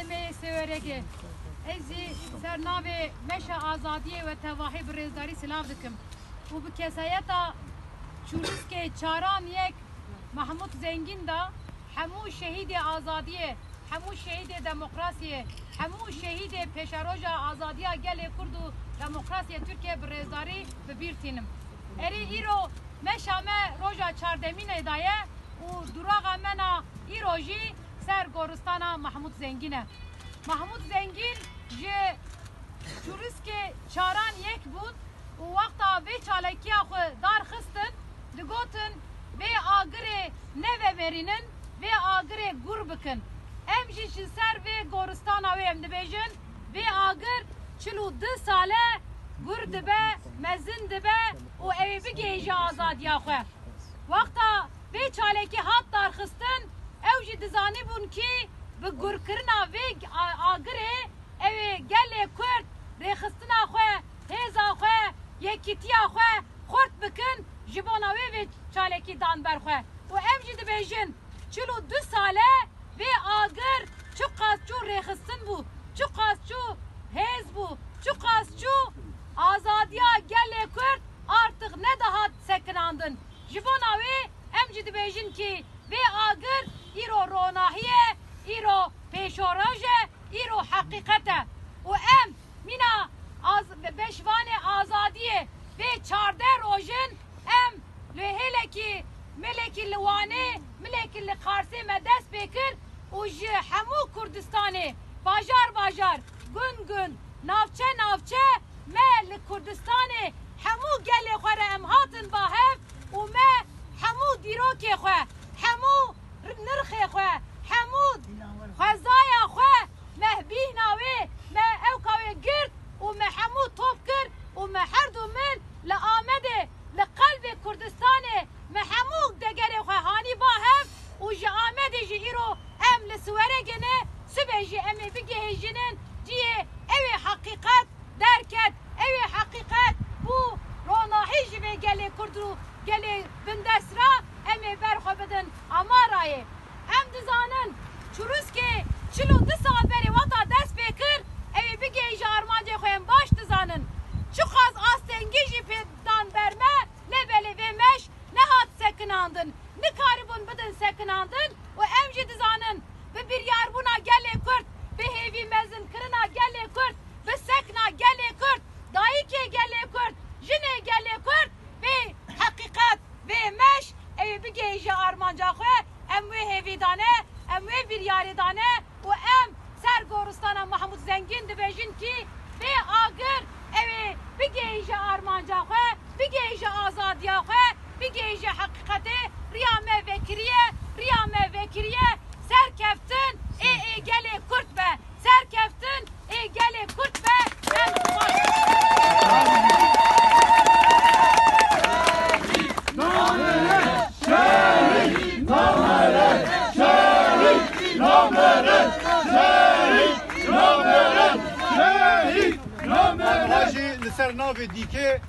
eme severege. Ezi sernave meşa azadiye ve tevahi bir rezdari silav dikim. Bu bu kesayeta çuluske çaran yek Mahmud Zengin da hemu şehidi azadiye, hemu şehidi demokrasiye, hemu şehidi peşaroja azadiye gele kurdu demokrasiye Türkiye bir rezdari ve bir tinim. Eri iro meşame roja çardemine daye u duraga mena iroji ser goristana Mahmud Zengin'e. Mahmud Zengin je çuluske çaran yek bud u vakta ve çalekiya xwe dar xistin digotin ve agire neve verinin ve agire gur bikin. Em jî ji ser ve goristana ve em dibêjin ve agir 42 sale gur dibe, mezin dibe û ew ê bigihêje azadiya xwe. Wakta ve çalekî hat darxistin ew jî dizanîbûn ki bi gurkirina vê agirê ew ê gelê Kurd rêxistina xwe, hêza xwe, yekîtiya xwe xurt bikin ji bona wê vê çalekî dan ber xwe. û em jî dibêjin 42 sale vê agir çi qas çû rêxistin bû, çi qas çû hêz bû, çi qas çû azadiya gelê Kurd artık ne daha sekinandin. Ji bona wê em jî dibêjin ki vê agir îro ronahiye, îro pêşoroje, îro heqîqete. û em mîna beşvanê azadiyê vê çarde rojin em lê hêlekî melekî li Wanê, melekî li Qarsê me dest pê kir û ji hemû Kurdistanê bajar bajar, gun gun, navçe navçe me li Kurdistanê hemû gelê xwe re em hatin bahev û me hemû dîrokê xwe, hemû nirxê xwe, hemû xwezaya xwe me bîhna wê me ewka wê girt û me hemû top kir û me her du min li Amedê li qelbê Kurdistanê me hemû degerê xwe hanî bahev û ji Amedê jî îro em li Siweregê sibê jî em ê bigihêjinin ciyê ew ê heqîqet derket, ew ê heqîqet bû ronahî ji vê gelê Kurd û gelê bindesra em ê berxwe bidin amarayê. Em dizanin çûrûskê 42 sal berê wata dest pê kir ew ê bigihêje armancê xwe em baş dizanin. Çi qas astengî jî pêdan berme lêbelê vê meş nehat sekinandin. Nikaribûn bidin sekinandin û em jî dizanin bi biryarbûna gelê Kurd, bi hêvî mezin kirina gelê Kurd, bi sekna gelê Kurd, dayîkê gelê Kurd, jinê gelê Kurd vê heqîqet vê meş ew ê bigihêje armanca xwe em wê hêvî dane, em wê biryarê dane û em ser goristana Mahmud Zengin dibêjin ki vê agir ew ê bigihêje armanca xwe, bigihêje azadiya xwe, bigihêje heqîqetê riya me vekiriye, riya me vekiriye serkeftin ê gelê Kurd be, serkeftin ê gelê Kurd be. Ser navê dîkê